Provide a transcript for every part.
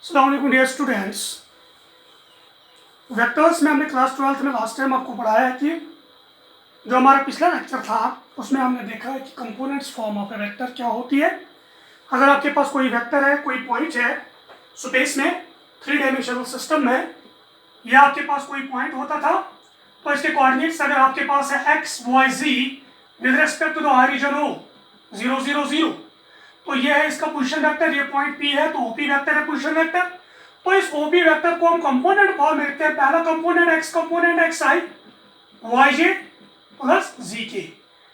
अस्सलाम वालेकुम dear students. Vectors में हमने क्लास 12th में लास्ट टाइम आपको पढ़ाया है कि जो हमारा पिछला लेक्चर था उसमें हमने देखा है कि components form of a vector क्या होती है। अगर आपके पास कोई वेक्टर है, कोई पॉइंट है स्पेस में, 3 डायमेंशनल सिस्टम में, या आपके पास कोई पॉइंट होता था तो इसके कोऑर्डिनेट्स अगर आपके पास है x, y, z with respect to the origin O 0, 0, 0, तो ये है इसका पोजीशन वेक्टर। ये पॉइंट P है तो OP वेक्टर है पोजीशन वेक्टर। तो इस OP वेक्टर को हम कंपोनेंट फॉर्म में लिखते हैं। पहला component x component xi yj प्लस zk।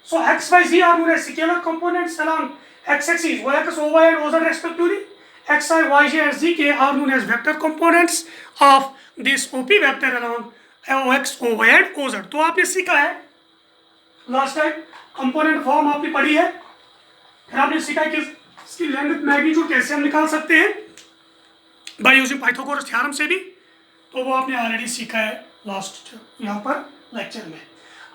So x, y, z are known as scalar components along x-axis, y-axis, oy and oz respectively. xi, yj and zk are known as vector components of this OP vector along ox, oy and oz। तो आपने सीखा है last time, component form आपने पढ़ी है। फिर आपने सीखा है कि इसकी लेंथ मैग्नीट्यूड कैसे हम निकाल सकते हैं बाय यूजिंग पाइथागोरस थ्योरम से भी, तो वो आपने ऑलरेडी सीखा है लास्ट यहाँ पर लेक्चर में।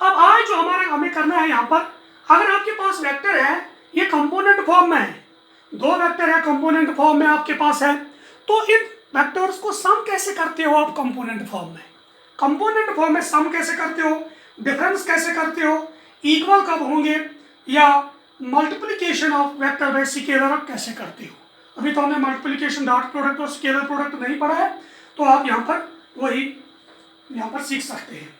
अब आज जो हमें करना है यहाँ पर, अगर आपके पास वेक्टर है, ये कंपोनेंट फॉर्म में है, 2 वेक्टर है कंपोनेंट फॉर्म में आपके पास है, तो इन वेक्टर्स को सम कैसे करते हो आप कंपोनेंट फॉर्म में? कंपोनेंट फॉर्म में सम कैसे करते हो, डिफरेंस कैसे करते हो, इक्वल कब होंगे, या multiplication of vector by scalar कैसे करते हो? अभी तो हमने मल्टीप्लिकेशन डॉट प्रोडक्ट और स्केलर प्रोडक्ट नहीं पढ़ा है, तो आप यहाँ पर वही यहाँ पर सीख सकते हैं।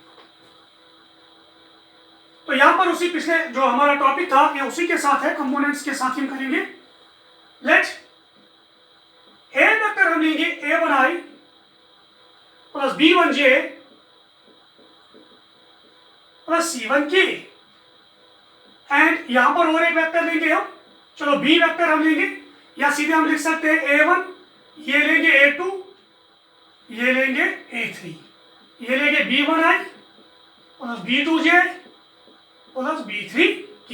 तो यहाँ पर उसी पिछले जो हमारा टॉपिक था ये उसी के साथ है, कंपोनेंट्स के साथ हम करेंगे। लेट ए वेक्टर हम लेंगे a1i plus b1j plus c1k, and यहां पर और एक वेक्टर लेंगे हम, चलो b वेक्टर हम लेंगे, या सीधे हम लिख सकते हैं a1, ये लेंगे a2, ये लेंगे a3, ये लेंगे b1i plus b2j plus b3k।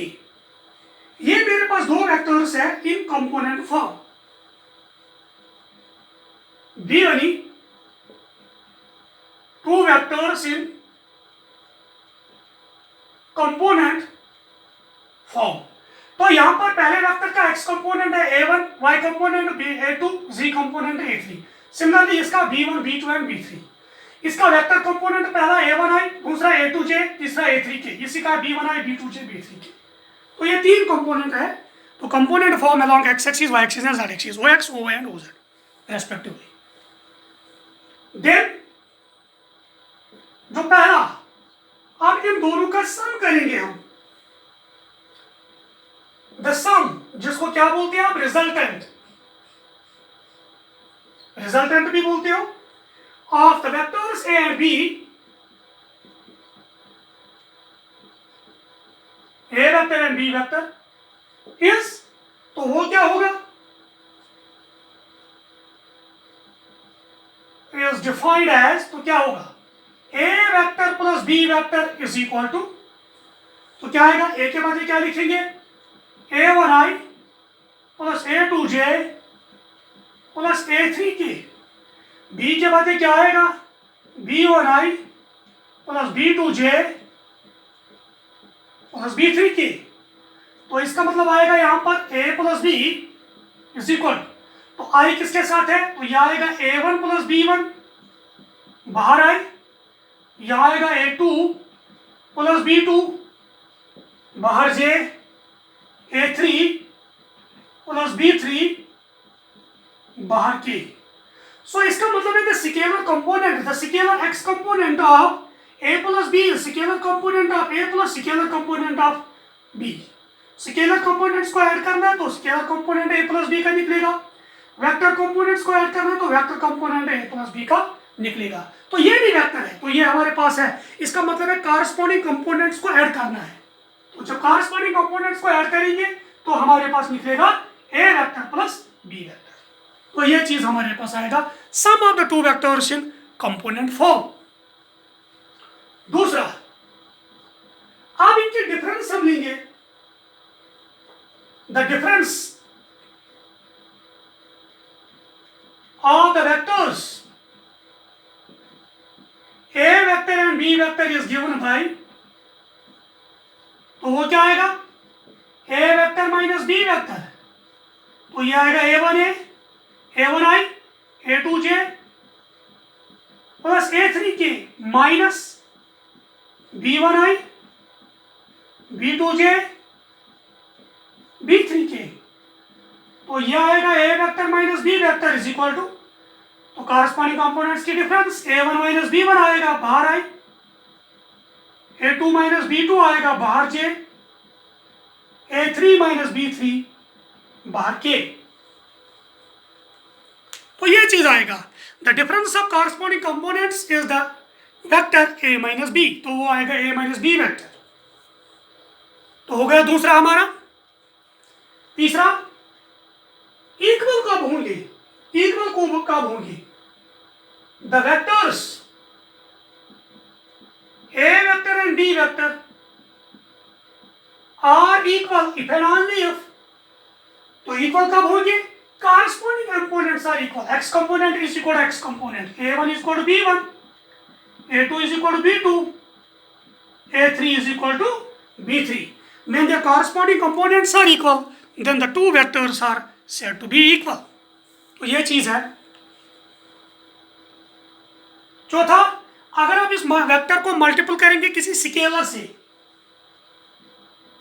ये मेरे पास 2 वेक्टर्स है in component form. b1 2 vectors in component form. तो यहां पर पहले वेक्टर का x कंपोनेंट है a1, y component a2, z component a3। Similarly इसका b1, b2 एंड b3। इसका वेक्टर कंपोनेंट पहला a1i, दूसरा a2j, तीसरा a3k, इसी का b1i, b2j, b3k। तो ये 3 कंपोनेंट है। तो component form along x axis, y axis and z axis, ox, oy एंड oz रेस्पेक्टिवली। देन जो पहला, अब इन दोनों का सम करेंगे हम। द सम, जिसको क्या बोलते हैं आप, रिजल्टेंट, रिजल्टेंट भी बोलते हो, of the vectors a and b, a vector and b vector is, तो वो क्या होगा, इज डिफाइंड एज, तो क्या होगा, a vector plus b vector is equal to, तो क्या आएगा, a के बाद क्या लिखेंगे, a1i plus a2j plus a3k, b के बाद क्या आएगा, b1i plus b2j plus b3k। तो इसका मतलब आएगा यहाँ पर a plus b is equal, तो i किसके साथ है, तो यह आएगा a1 प्लस b1, बाहर आई, यह आएगा a2 प्लस b2, बाहर j, a3 प्लस b3, बाहर k। सो इसका मतलब है the scalar component, the scalar x component of a plus b, scalar component of a plus scalar component of b। Scalar components को add करना है तो scalar component a plus b का निकलेगा, वेक्टर कंपोनेंट्स को ऐड करना है तो vector component a plus b का निकलेगा। तो ये भी वेक्टर है, तो ये हमारे पास है। इसका मतलब है कॉरस्पॉन्डिंग कंपोनेंट्स को ऐड करना है, तो जब कॉरस्पॉन्डिंग कंपोनेंट्स को ऐड करेंगे तो हमारे पास निकलेगा a vector plus b vector. तो ये चीज हमारे पास आएगा, sum of the 2 vectors in component form. दूसरा, अब इनके डिफरेंस हम लेंगे, the difference of the vectors a vector and b vector is given by, तो वो क्या आएगा, a vector minus b vector, तो ये आएगा a1i A2j plus A3k minus B1i B2j B3k। तो यह आएगा A vector minus B vector is equal to, तो कॉरस्पॉन्डिंग कंपोनेंट्स की डिफरेंस A1 माइनस B1 आएगा बाहर आई, A2 माइनस B2 आएगा बाहर J, A3 माइनस B3 बाहर K। तो ये चीज आएगा, the difference of corresponding components is the vector A minus B, तो वो आएगा A माइनस B वेक्टर। तो हो गया दूसरा हमारा। तीसरा, इक्वल कब होंगे, इक्वल को कब होंगे, the vectors A vector and B vector are equal if and only if. तो इक्वल कब होंगे, corresponding components are equal, x component is equal to x component, A1 is equal to B1, A2 is equal to B2, A3 is equal to B3. When the corresponding components are equal, then the two vectors are said to be equal. तो ये चीज है। चौथा, अगर आप इस vector को multiple करेंगे किसी स्केलर से,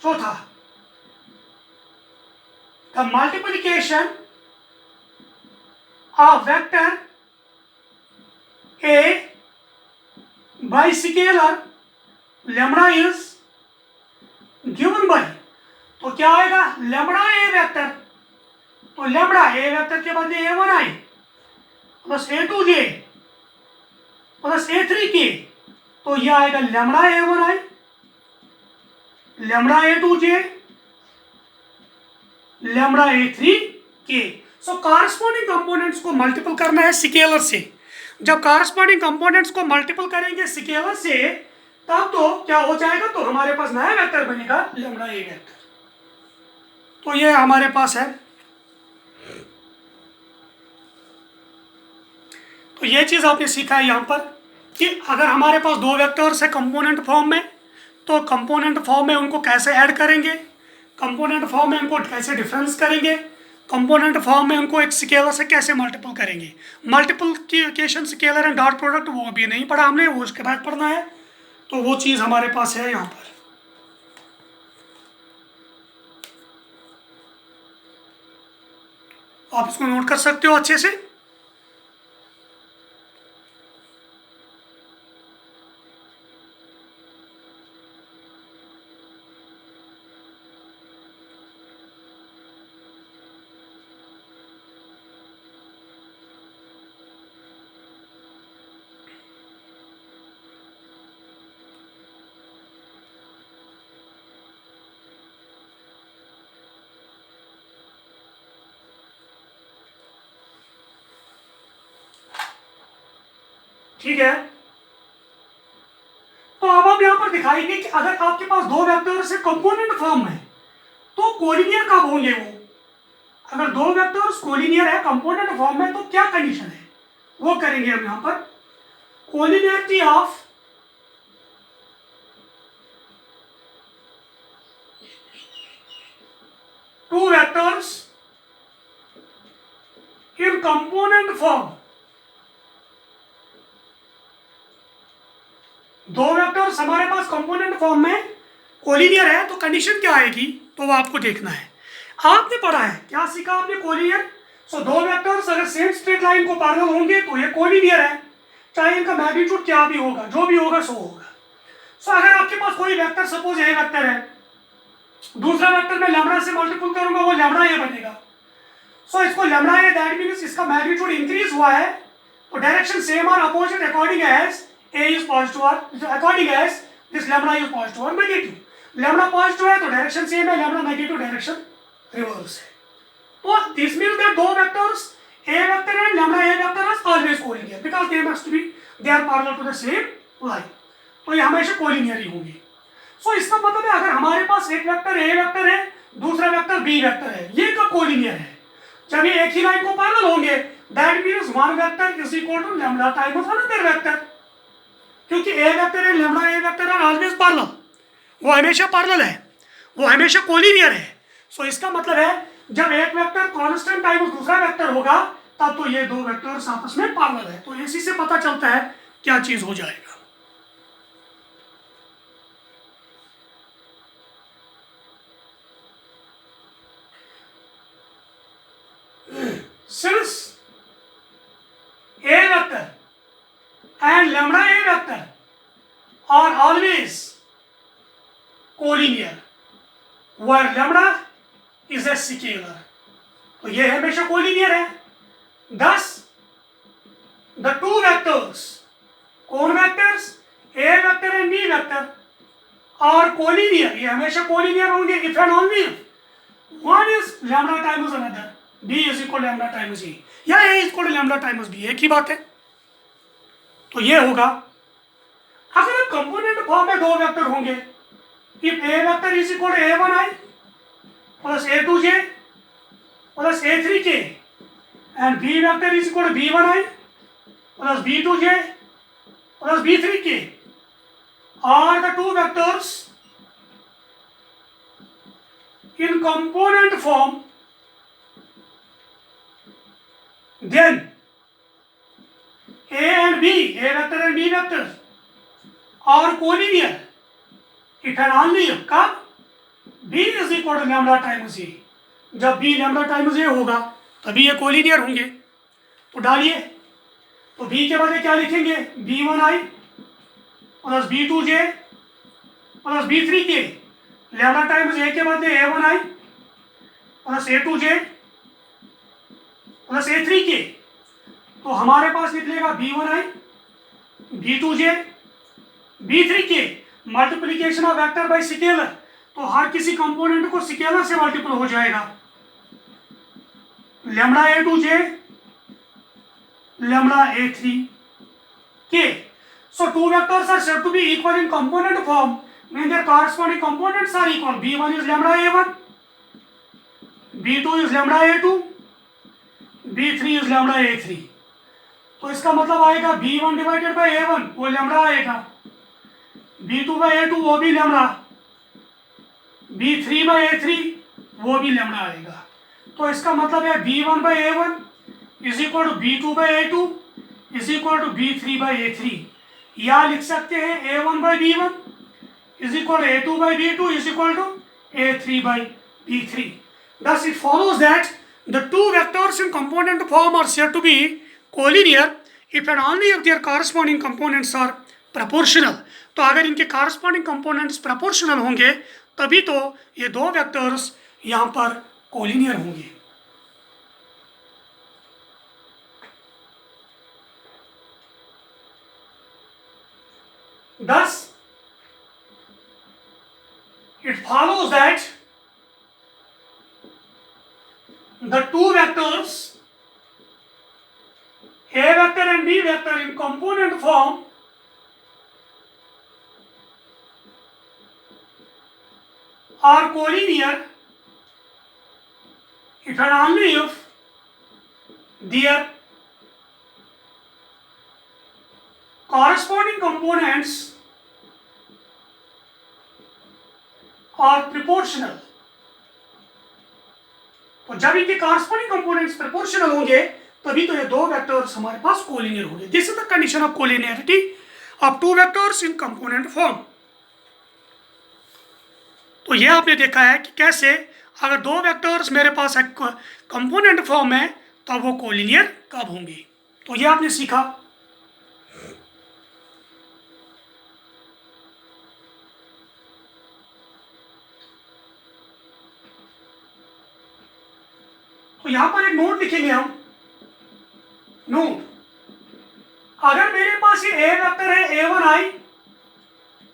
चौथा, the multiplication of vector A by scalar lambda is given by, तो क्या आएगा, lambda A वेक्टर, तो lambda A वेक्टर के बदले A1i plus A2j plus A3k, तो यह आएगा lambda A1i lambda A2j lambda A3k। सो कॉरस्पॉन्डिंग कंपोनेंट्स को मल्टीपल करना है स्केलर से। जब कॉरस्पॉन्डिंग कंपोनेंट्स को मल्टीपल करेंगे स्केलर से, तब तो क्या हो जाएगा, तो हमारे पास नया वेक्टर बनेगा लैम्डा ए वेक्टर। तो ये हमारे पास है। तो ये चीज आपने सीखा है यहाँ पर कि अगर हमारे पास दो वेक्टर्स है कंपोनेंट फॉर्म में, तो कंपोनेंट फॉर्म में उनको कैसे ऐड करेंगे, कंपोनेंट फॉर्म में उनको कैसे डिफरेंस करेंगे, कंपोनेंट फॉर्म में उनको एक स्केलर से कैसे मल्टीपल करेंगे। Multiplication scalar and dot product वो अभी नहीं पढ़ा हमने, वो उसके बाद पढ़ना है। तो वो चीज़ हमारे पास है यहाँ पर। आप इसको नोट कर सकते हो अच्छे से। ठीक है, तो अब हम यहाँ पर दिखाएंगे कि अगर आपके पास दो वेक्टर्स है कंपोनेंट फॉर्म में, तो कोलिनियर कब होंगे वो। अगर दो वेक्टर्स कोलिनियर है कंपोनेंट फॉर्म में, तो क्या कंडीशन है वो करेंगे हम यहाँ पर। Collinearity of to vectors in component form. दो वेक्टर्स हमारे पास कंपोनेंट फॉर्म में कोलिनियर है, तो कंडीशन क्या आएगी, तो वो आपको देखना है। आपने पढ़ा है, क्या सीखा आपने, कोलिनियर। सो दो वेक्टर्स अगर सेम स्ट्रेट लाइन को पैरेलल होंगे तो ये कोलिनियर है, चाहे इनका मैग्नीट्यूड क्या भी होगा, जो भी होगा सो होगा। सो अगर आपके पास कोई वेक्टर, सपोज ए वेक्टर है, दूसरा वेक्टर मैं लैम्डा से मल्टीपल करूंगा, वो लैम्डा ए बनेगा। सो इसको लैम्डा ए, दैट मींस इसका मैग्नीट्यूड इंक्रीज हुआ है, तो डायरेक्शन सेम और opposite according as A is positive or according as this lambda is positive or negative. Lambda positive है तो डायरेक्शन सेम है, lambda नेगेटिव डायरेक्शन रिवर्स है। तो this means that दो vectors A vector and lambda A vector is always collinear because they must be they are parallel to the same line. तो ये हमेशा collinear ही होंगे। सो इसका मतलब है अगर हमारे पास एक वेक्टर A वेक्टर है, दूसरा वेक्टर B वेक्टर है, ये कब कोलिनियर है, जब ये एक ही लाइन को पैरेलल होंगे। That means one vector is equal to lambda times another vector, क्योंकि a vector and lambda a vector are always parallel, वो हमेशा पैरेलल है, वो हमेशा कोलिनियर है। सो इसका मतलब है जब एक वेक्टर कांस्टेंट टाइम्स दूसरा वेक्टर होगा, तब तो ये दो वेक्टर्स आपस में पैरेलल है। तो इसी से पता चलता है क्या चीज हो जाएगा। Since A vector and lambda A vector are always collinear, where lambda is a scalar, तो ये हमेशा collinear है। Thus, the two vectors, कौन vectors? A vector and B vector are collinear, ये हमेशा collinear होंगे if and only if one is lambda times another, B is equal to lambda times A, या A is equal to lambda times B, एक ही बात है। तो ये होगा, अगर कंपोनेंट फॉर्म में दो वेक्टर होंगे, if A vector is equal to A1I plus A2J plus A3K and B vector is equal to B1I plus B2J plus B3K are the two vectors in component form, then A and B, A vector and B vector are collinear if and only if कब B is equal to lambda times A, जब B lambda times A होगा तभी ये collinear होंगे। तो डालिए, तो B के बदले क्या लिखेंगे? B1I plus B2J plus B3K, lambda times A के बदले A1I plus A2J plus A3K, तो हमारे पास निकलेगा B1I B2J B3K, multiplication of vector by scalar, तो हर किसी कंपोनेंट को स्केलर से मल्टीपल हो जाएगा। Lambda A2J lambda A3K, so two vectors are said to be equal in component form when their corresponding components are equal. B1 is lambda A1, B2 is lambda A2, B3 is lambda A3, तो इसका मतलब आएगा B1 divided by A1 वो lambda आएगा, B2 by A2 वो भी lambda, B3 by A3 वो भी लैम्बडा आएगा। तो इसका मतलब है B1 by A1 is equal to B2 by A2 is equal to B3 by A3, या लिख सकते हैं A1 by B1 is equal to A2 by B2 is equal to A3 बाई B3। Thus it follows that the two vectors in component form are said to be collinear if and only if their corresponding components are proportional। तो अगर इनके corresponding components proportional होंगे तभी तो ये दो vectors यहाँ पर collinear होंगे। Thus, it follows that the two vectors A vector and B vector in component form are collinear if and only if their corresponding components are proportional। तो जब इनके corresponding components proportional होंगे तभी तो ये दो वेक्टर्स हमारे पास कोलिनियर होंगे। This is the condition of collinearity of to vectors in component form. तो ये आपने देखा है कि कैसे अगर दो वेक्टर्स मेरे पास कंपोनेंट फॉर्म में तब वो कोलिनियर कब होंगे। तो ये आपने सीखा। तो यहां पर एक नोट लिखेंगे हम। नोट, अगर मेरे पास ये ए वेक्टर है A1I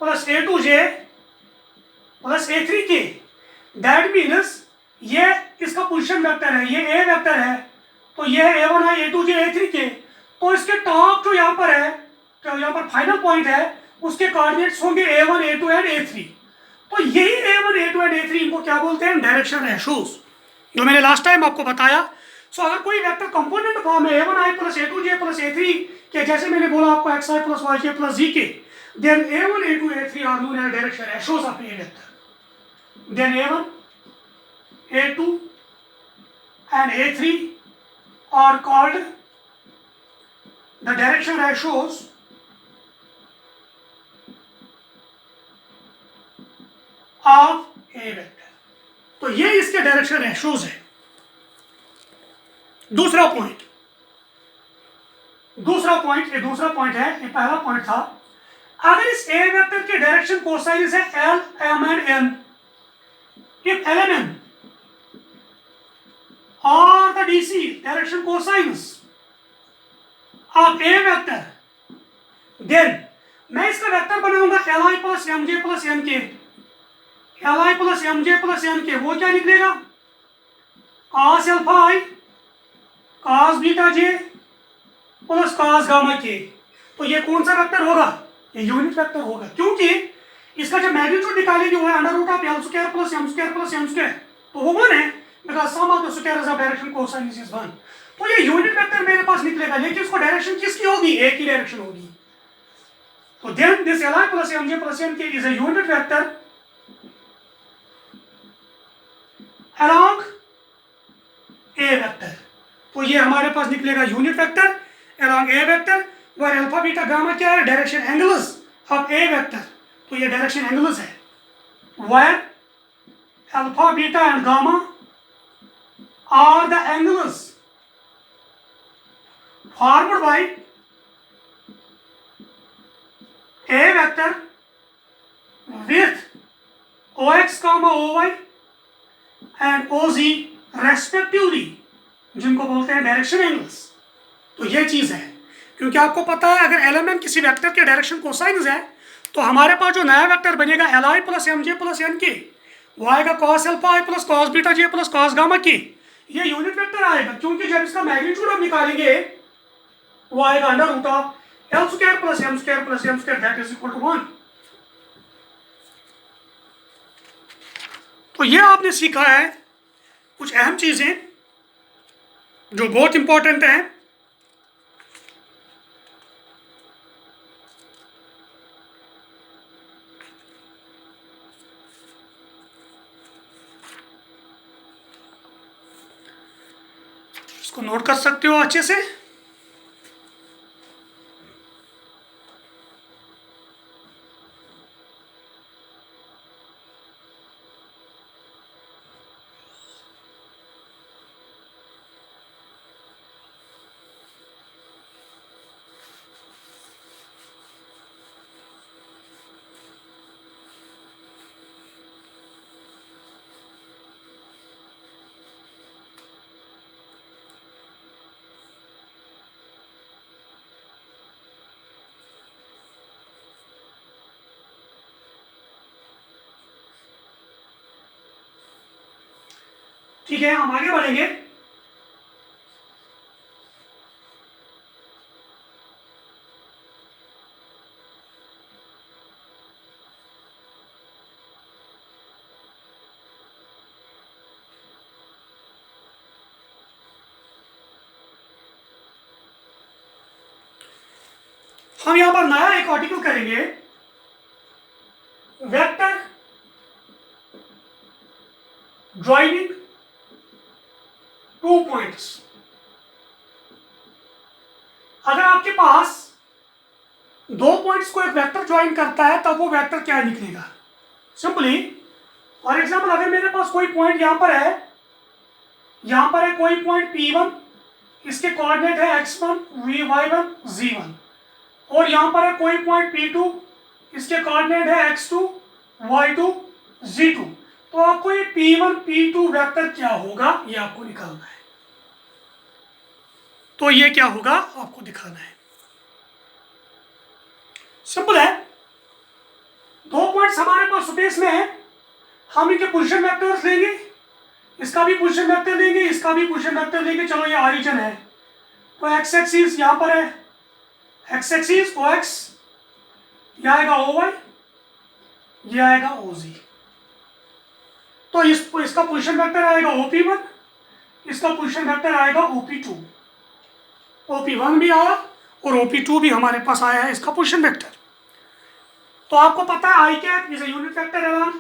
plus A2J plus A3K, that means ये इसका पोजीशन वेक्टर है, ये ए वेक्टर है, तो ये A1I A2J A3K, तो इसके टॉप जो यहाँ पर है, तो यहाँ पर फाइनल पॉइंट है, उसके कोऑर्डिनेट्स होंगे A1 A2 एंड A3। तो यही A1 A2 एंड A3 इनको क्या बोलते हैं? डायरेक्शन रेशोस, जो मैंने लास्ट टाइम आपको बताया। सो अगर कोई वेक्टर कंपोनेंट फॉर्म है A1I plus A2J plus A3 के, जैसे मैंने बोला आपको XI प्लस YJ प्लस ZK, then A1 A2 A3 are known as direction ratios of a vector. Then A1 A2 and A3 are called the direction ratios of a vector. तो ये इसके डायरेक्शन रेशियोज है। दूसरा पॉइंट है, ये पहला पॉइंट था। अगर इस ए वेक्टर के डायरेक्शन कोसाइनस है L, M and N, if L and M are the DC direction cosines of A vector, then मैं इसका वेक्टर बनाऊंगा Li प्लस एम जे plus N K, Li plus M जे plus N के, वो क्या निकलेगा? cos alpha I cos beta J plus cos gamma K. तो ये कौन सा वेक्टर होगा? ये यूनिट वेक्टर होगा, क्योंकि इसका जो मैग्नीट्यूड निकालेंगे वो है under root of L square plus M square plus N square, तो वो 1 है, because sum of the squares of direction cosines is 1। तो ये यूनिट वेक्टर मेरे पास निकलेगा, लेकिन इसको डायरेक्शन किसकी होगी? ए की डायरेक्शन होगी। तो then this Li plus M J plus N K is a unit vector along a vector. तो ये हमारे पास निकलेगा unit vector along a vector, where alpha beta gamma क्या है? Direction angles of a vector. तो ये डायरेक्शन एंगल्स है, where alpha beta and gamma are the angles formed by a vector with OX, OY and OZ respectively, जिनको बोलते हैं direction angles. तो ये चीज है, क्योंकि आपको पता है अगर एलिमेंट किसी वेक्टर के डायरेक्शन कोसाइनस है तो हमारे पास जो नया वेक्टर बनेगा Li प्लस एम जे प्लस एन के, वो आएगा cos alpha i plus cos beta J plus cos gamma k. ये यूनिट वेक्टर आएगा, क्योंकि जब इसका मैग्नीट्यूड हम निकालेंगे वो आएगा under root of L square plus M square plus M square, that is equal to 1। तो ये आपने सीखा है कुछ अहम चीजें जो बहुत इंपॉर्टेंट हैं। इसको नोट कर सकते हो अच्छे से। ठीक है, हम आगे बढ़ेंगे। हम यहां पर नया एक आर्टिकल करेंगे, वेक्टर ज्वाइनिंग टू पॉइंट्स। अगर आपके पास दो पॉइंट्स को एक वेक्टर ज्वाइन करता है तब वो वेक्टर क्या निकलेगा? सिंपली फॉर एग्जांपल, अगर मेरे पास कोई पॉइंट यहां पर है कोई पॉइंट P1, इसके कोऑर्डिनेट है x1 y1 z1, और यहां पर है कोई पॉइंट P2, इसके कोऑर्डिनेट है x2 y2 z2। तो आपको ये P1 P2 वेक्टर क्या होगा ये आपको निकालना है। तो ये क्या होगा आपको दिखाना है। सिंपल है, दो पॉइंट्स हमारे पास स्पेस में है, हम इनके पोजीशन वेक्टर्स लेंगे, इसका भी पोजीशन वेक्टर लेंगे, इसका भी पोजीशन वेक्टर लेंगे। चलो ये ऑरिजिन है, तो एक्स एक्सिस यहां पर है, एक्स एक्सिस OX, ये आएगा OY, ये आएगा OZ। तो इसका पोजीशन वेक्टर आएगा OP1, इसका पोजीशन वेक्टर आएगा OP2। OP1 भी आया और OP2 भी हमारे पास आया है इसका पोजीशन वेक्टर। तो आपको पता है I cap is a unit vector along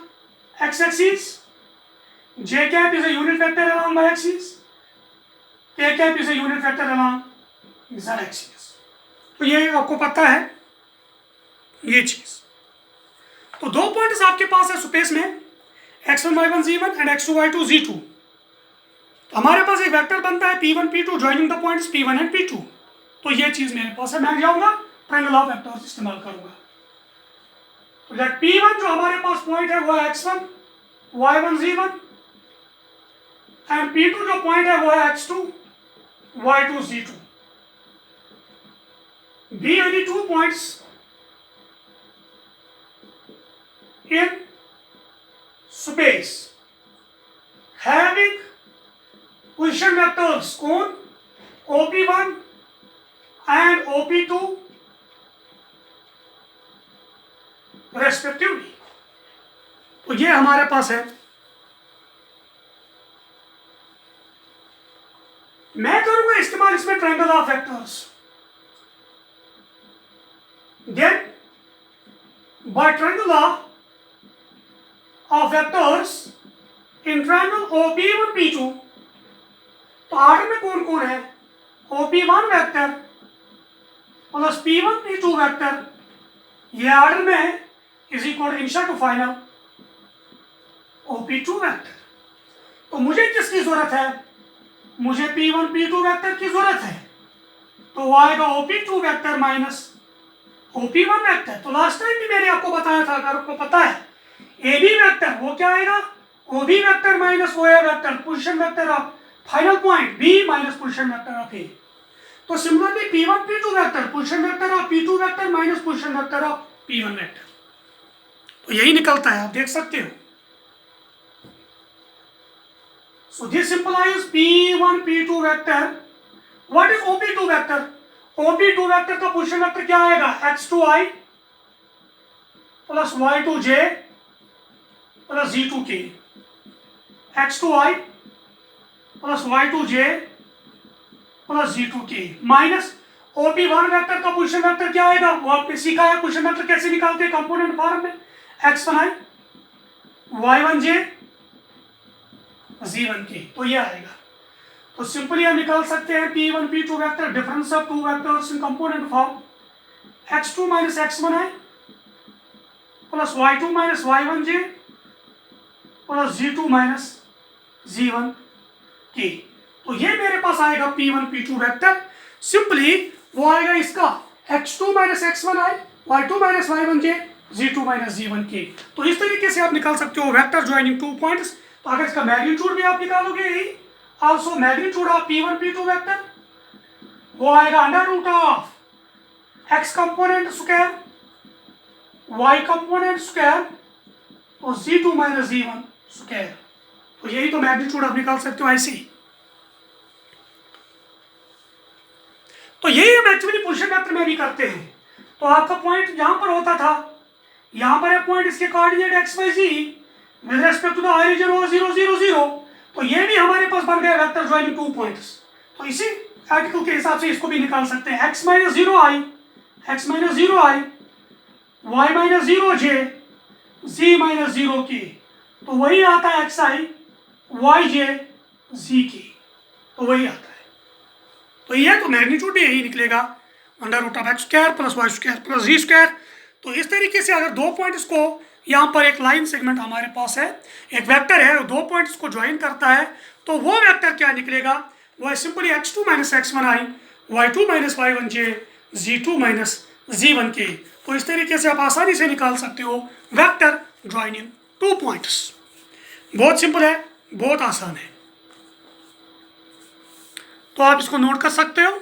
X axis, J cap is a unit vector along Y axis, k cap is a unit vector along z axis. तो ये आपको पता है ये चीज। तो दो पॉइंट्स आपके पास है स्पेस में, x1 y1 z1 and x2 y2 z2। तो हमारे पास एक वेक्टर बनता है p1 p2 joining the points p1 and p2। तो ये चीज मेरे पास है, मैं जाऊंगा ट्रायंगल ऑफ वेक्टर्स इस्तेमाल करूंगा। तो लेट p1 जो हमारे पास पॉइंट है वो है x1 y1 z1 and p2 जो पॉइंट है वो है x2 y2 z2। be any two points in space having position vectors on OP1 and OP2 respectively। तो ये हमारे पास है। मैं करूंगा इस्तेमाल इसमें triangle of vectors. Then by triangle of vectors in triangle OP1 P2। तो आर्डर में कौन कौन है? OP1 vector plus P1 P2 vector, ये आर्डर में है, is equal initial to final OP2 vector. तो मुझे किसकी जरूरत है? मुझे P1 P2 वेक्टर की जरूरत है। तो वो आएगा OP2 vector minus OP1 vector. तो लास्ट टाइम भी मैंने आपको बताया था, अगर आपको पता है AB वेक्टर वो क्या आएगा? OB vector minus OA vector, position vector of final point B minus position vector of A। तो similarly P1 P2 vector, position vector of P2 vector minus position vector of P1 vector. तो यही निकलता है, आप देख सकते हो। So this सिंपलाइज P1 P2 vector. What is OP2 vector? OP2 vector का पोजीशन वेक्टर क्या आएगा? x2i plus y2j plus z2k। x2i plus y2j plus z2k minus OP1 vector का पोजीशन वेक्टर क्या आएगा? वो आपने सीखा है पोजीशन वेक्टर कैसे निकालते हैं कंपोनेंट फॉर्म में। x1i y1j z1k। तो ये आएगा। तो सिंपली हम निकाल सकते हैं P1 P2 vector difference of to vectors in component form x2 minus x1i plus y2 minus y1j plus z2 minus z1k। तो ये मेरे पास आएगा P1 P2 वेक्टर। सिंपली वो आएगा इसका x2 minus x1i y2 minus y1j z2 minus z1k। तो इस तरीके से आप निकाल सकते हो वेक्टर ज्वाइनिंग टू पॉइंट्स। तो अगर इसका मैग्नीट्यूड भी आप निकालोगे यही, also magnitude of P1 P2 vector वो आएगा under root of x component square y component square और z2 माइनस z1 स्क्वायर। तो यही तो मैग्नीट्यूड आप निकाल सकते हो ऐसे ही। तो यही हम एक्चुअली पोजीशन वेक्टर में भी करते हैं। तो आपका पॉइंट यहां पर होता था, यहां पर है पॉइंट, इसके coordinate x y z with respect to the origin और 0 0 0। तो ये भी हमारे पास बन गया वेक्टर ज्वाइनिंग टू पॉइंट्स। तो इसी आर्टिकल के हिसाब से इसको भी निकाल सकते हैं। x minus 0i y minus 0j z minus 0k। तो वही आता है xi yj zk। तो वही आता है। तो ये तो मैग्नीट्यूड भी यही निकलेगा under root of x square plus y square plus z square. तो इस तरीके से अगर दो पॉइंट्स को, यहाँ पर एक लाइन सेगमेंट हमारे पास है, एक वेक्टर है, दो पॉइंट्स को ज्वाइन करता है, तो वो वेक्टर क्या निकलेगा? वो है simply x2 minus x1i y2 minus y1j z2 minus z1k। तो इस तरीके से आप आसानी से निकाल सकते हो वेक्टर ज्वाइनिंग टू पॉइंट्स। बहुत सिंपल है, बहुत आसान है। तो आप इसको नोट कर सकते हो।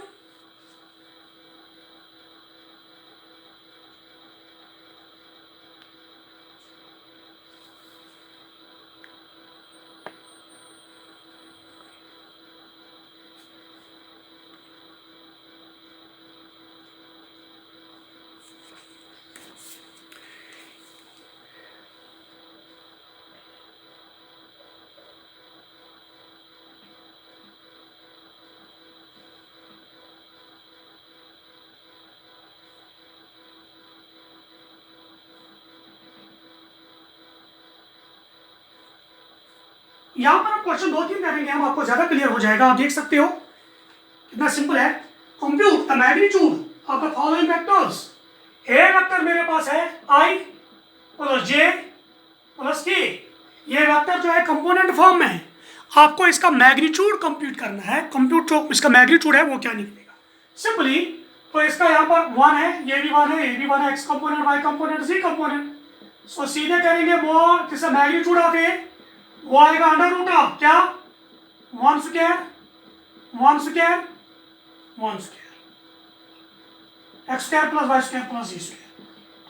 यहाँ पर हम क्वेश्चन 2-3 करेंगे, हम आपको ज्यादा क्लियर हो जाएगा। आप देख सकते हो इतना सिंपल है। Compute the magnitude of the following vectors. A vector मेरे पास है आई प्लस जे प्लस के। ये वेक्टर जो है कंपोनेंट फॉर्म में है, आपको इसका मैग्नीट्यूड कंप्यूट करना है। कंप्यूट जो इसका मैग्नीट्यूड है वो क्या निकलेगा सिंपली, तो इसका यहाँ पर 1 है, ये भी 1 है, ये भी 1 है, एक्स कंपोनेंट वाई कंपोनेंट जी कंपोनेंट। सो सीधे करेंगे मोर किसका मैग्नीट्यूड ऑफ ए, वो आएगा अंडर रूट ऑफ क्या 1 square 1 square 1 square X square plus Y square plus Z square.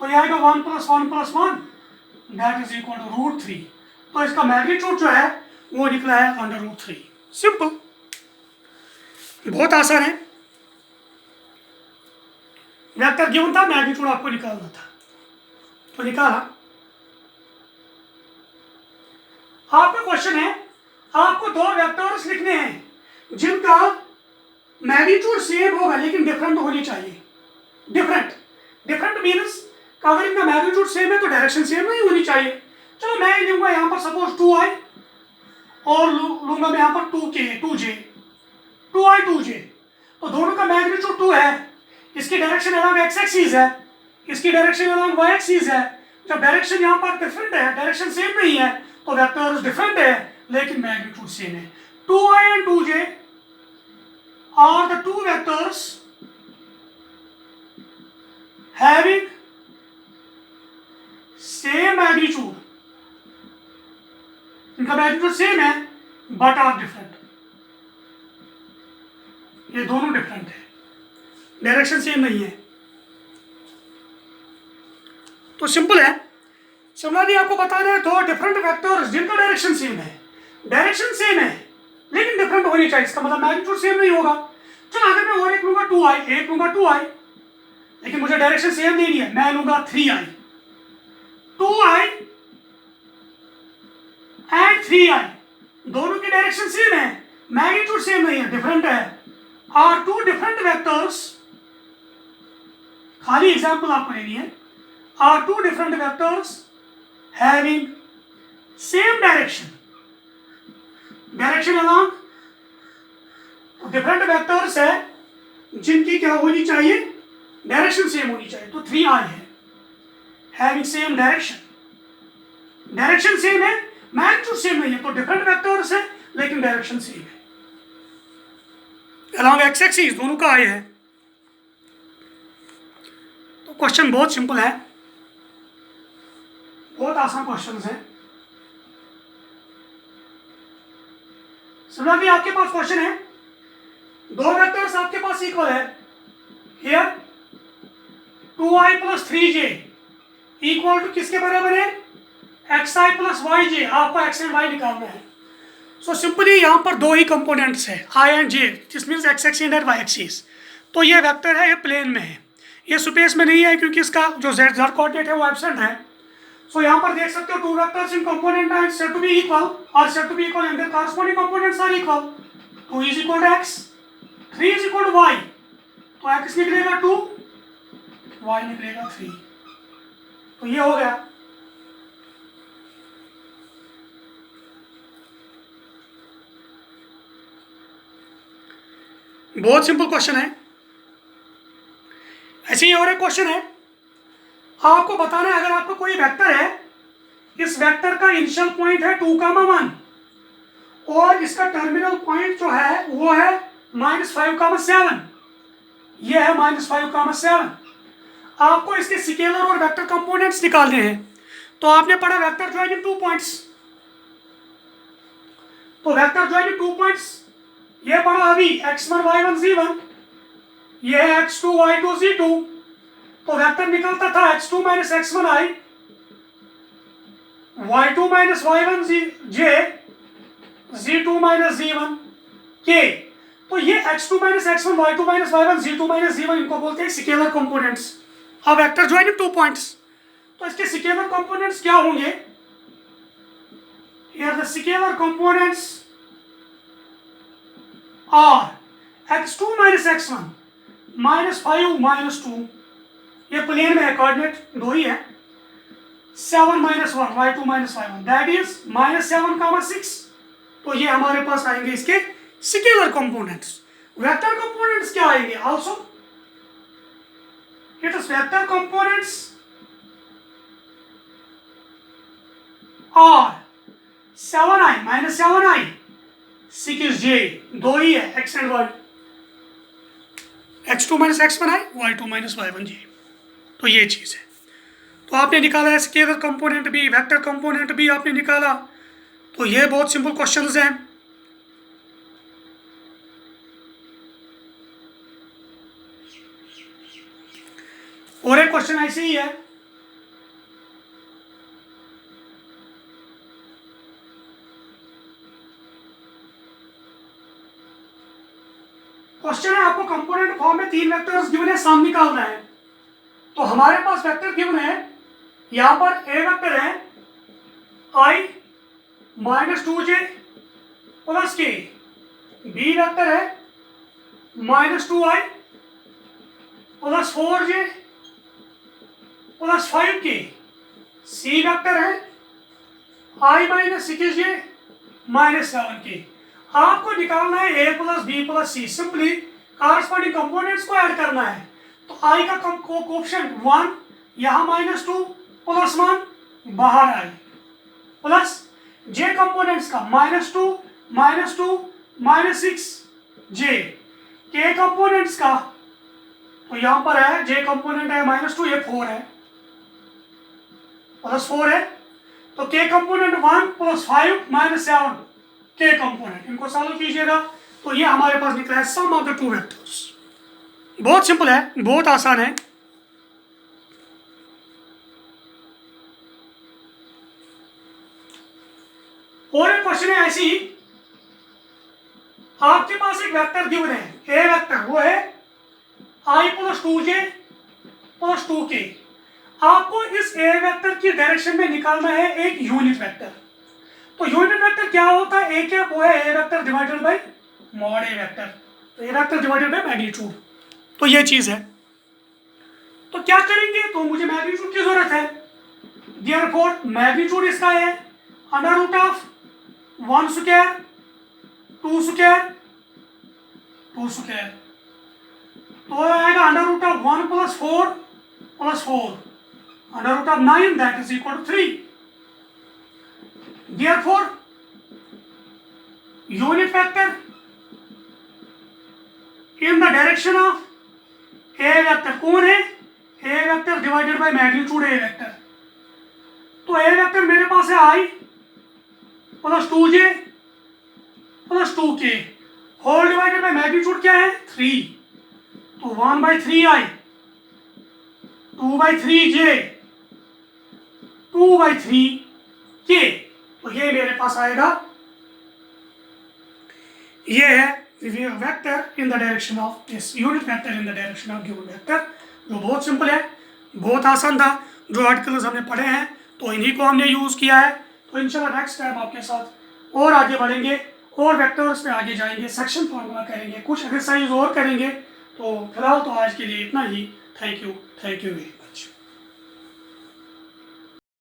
तो ये आएगा 1 + 1 + 1 दैट इज इक्वल टू √3। तो इसका मैग्नीट्यूड जो है वो निकला है अंडर रूट 3। सिंपल, बहुत आसान है। वेक्टर गिवन था, मैग्नीट्यूड आपको निकालना था, तो निकाला। आपका क्वेश्चन है, आपको दो वेक्टर्स लिखने हैं जिनका मैग्नीट्यूड सेम होगा लेकिन डिफरेंट होनी चाहिए। डिफरेंट मीन्स अगर इनका मैग्नीट्यूड सेम है तो डायरेक्शन सेम नहीं होनी चाहिए। चलो मैं लूंगा यहाँ पर सपोज 2i और लूंगा मैं यहाँ पर 2k 2j 2i 2j। तो दोनों का मैग्नीट्यूड 2 है, इसकी डायरेक्शन अलॉन्ग एक्स एक्सिस है, इसकी डायरेक्शन अलॉन्ग वाई एक्सिस है। जब डायरेक्शन यहाँ पर डिफरेंट है, डायरेक्शन सेम नहीं है, तो वेक्टर्स डिफरेंट है लेकिन मैग्नीट्यूड सेम है। 2i and 2j are the two vectors having same magnitude। इनका मैग्नीट्यूड सेम है बट आर डिफरेंट। ये दोनों डिफरेंट है, डायरेक्शन सेम नहीं है। तो सिंपल है। सिमिलरली आपको बताना है दो डिफरेंट वेक्टर्स जिनका डायरेक्शन सेम है, डायरेक्शन सेम है लेकिन डिफरेंट होनी चाहिए, इसका मतलब मैग्नीट्यूड सेम नहीं होगा। चलो अगर मैं और एक लूंगा 2i, एक लूंगा 2i, लेकिन मुझे डायरेक्शन सेम नहीं है, मैं लूंगा 3i। 2i एंड 3i दोनों की डायरेक्शन सेम है, मैग्नीट्यूड सेम नहीं है, डिफरेंट है। आर टू डिफरेंट वेक्टर्स, खाली एग्जांपल आपको लेनी है। Are two different vectors having same direction, direction along different vectors है जिनकी क्या होनी चाहिए, डायरेक्शन सेम होनी चाहिए। तो 3i है, having same direction, direction same है, मैग्नीट्यूड सेम नहीं है, तो डिफरेंट वेक्टर्स है लेकिन डायरेक्शन सेम है। अलॉन्ग एक्स एक्सिस दोनों का आई है। तो क्वेश्चन बहुत सिंपल है, बहुत आसान क्वेश्चन है। सिमिलरली आपके पास क्वेश्चन है, दो वेक्टर्स आपके पास इक्वल है। Here 2i + 3j equal to किसके बराबर है, xi + yj। आपको x एंड y निकालना है। सो सिंपली यहाँ पर दो ही कंपोनेंट्स है i and j, this means x axis and y axis. तो ये वेक्टर है, ये प्लेन में है, ये स्पेस में नहीं है क्योंकि इसका जो z कोऑर्डिनेट है वो एब्सेंट है। सो यहाँ पर देख सकते हो two vectors in component are said to be equal, और said to be equal and their corresponding components are equal. 2 is equal to x, 3 is equal to y। तो x निकलेगा 2, y निकलेगा 3। तो ये हो गया। बहुत सिंपल क्वेश्चन है। ऐसे ही और एक क्वेश्चन है, आपको बताना है अगर आपको कोई वेक्टर है, इस वेक्टर का इनिशियल पॉइंट है 2, 1 और इसका टर्मिनल पॉइंट जो है वो है -5, 7। ये है -5, 7। आपको इसके स्केलर और वेक्टर कंपोनेंट्स निकालने हैं। तो आपने पढ़ा वेक्टर ज्वाइन इन 2 पॉइंट्स। तो वेक्टर ज्वाइन इन 2 पॉइंट्स ये पढ़ा अभी, x1 y1 z1, ये है x2 y2 z2। तो वेक्टर निकलता था x2 - x1i, y2 - y1 j, z2 - z1 k। तो ये x2 - x1, y2 - y1, z2 - z1 इनको बोलते हैं स्केलर कंपोनेंट्स। अब वेक्टर ज्वाइन इन 2 पॉइंट्स, तो इसके स्केलर कंपोनेंट्स क्या होंगे? Here the scalar components are x2 - x1 -5 - 2, ये प्लेन में है, कोऑर्डिनेट दो ही है। 7 - 1 y2 - y1 दैट इज -7, 6। तो ये हमारे पास आएंगे इसके स्केलर कंपोनेंट्स। वेक्टर कंपोनेंट्स क्या आएंगे also, it is vector components और 7i माइनस 7i 6j, दो ही है x and y, x2 minus x1i y2 minus y1j। तो ये चीज़ है। तो आपने निकाला स्केलर कंपोनेंट भी, वेक्टर कंपोनेंट भी आपने निकाला। तो ये बहुत सिंपल क्वेश्चंस हैं। और एक क्वेश्चन ऐसे ही है, क्वेश्चन है आपको कंपोनेंट फॉर्म में 3 वेक्टर्स गिवन है, सम निकालना है। तो हमारे पास वेक्टर गिवन है, यहां पर ए वेक्टर है i minus 2j plus k, B vector है minus 2i plus 4j plus 5k, C vector है i minus 6j minus 7k। आपको निकालना है a plus B plus C, simply corresponding components को ऐड करना है। तो i का कोएफिशिएंट 1, यहाँ माइनस 2 प्लस 1 बाहर आई, प्लस j कंपोनेंट्स का minus 2 minus 6 j, k components का तो यहाँ पर है j कंपोनेंट है माइनस 2, ये 4 है प्लस 4 है, तो k component 1 plus 5 minus 7 k component, इनको सॉल्व कीजिएगा। तो ये हमारे पास निकला है सम ऑफ द टू वेक्टर्स। बहुत सिंपल है, बहुत आसान है। और एक क्वेश्चन है ऐसी, आपके पास एक वेक्टर गिवन है, ए वेक्टर, वो है i plus 2j plus 2k। आपको इस ए वेक्टर की डायरेक्शन में निकालना है एक यूनिट वेक्टर। तो यूनिट वेक्टर क्या होता है, एक है वो है A vector divided by mod A vector, तो A vector divided by magnitude. तो ये चीज है। तो क्या करेंगे, तो मुझे मैग्नीट्यूड की जरूरत है, देयरफॉर मैग्नीट्यूड इसका है under root of 1 square 2 square 2 square, तो आएगा under root of 1 plus 4 plus 4 under root of 9, that is equal to 3। Therefore, unit vector in the direction of a vector कौन है, a vector divided by magnitude a vector। तो a vector मेरे पास है i plus 2j plus 2k, whole divided by magnitude क्या है 3, तो 1/3i 2/3j 2/3k। तो ये मेरे पास आएगा, ये है vector in the direction of this unit vector in the direction of given vector, जो बहुत सिंपल है, बहुत आसान था। जो आर्टिकल्स हमने पढ़े हैं तो इन्हीं को हमने यूज़ किया है। तो इंशाल्लाह नेक्स्ट टाइम आपके साथ और आगे बढ़ेंगे और वेक्टर्स पे आगे जाएंगे, सेक्शन फॉर्मूला करेंगे, कुछ एक्सरसाइज और करेंगे। तो फिलहाल तो आज के लिए इतना ही। Thank you very much.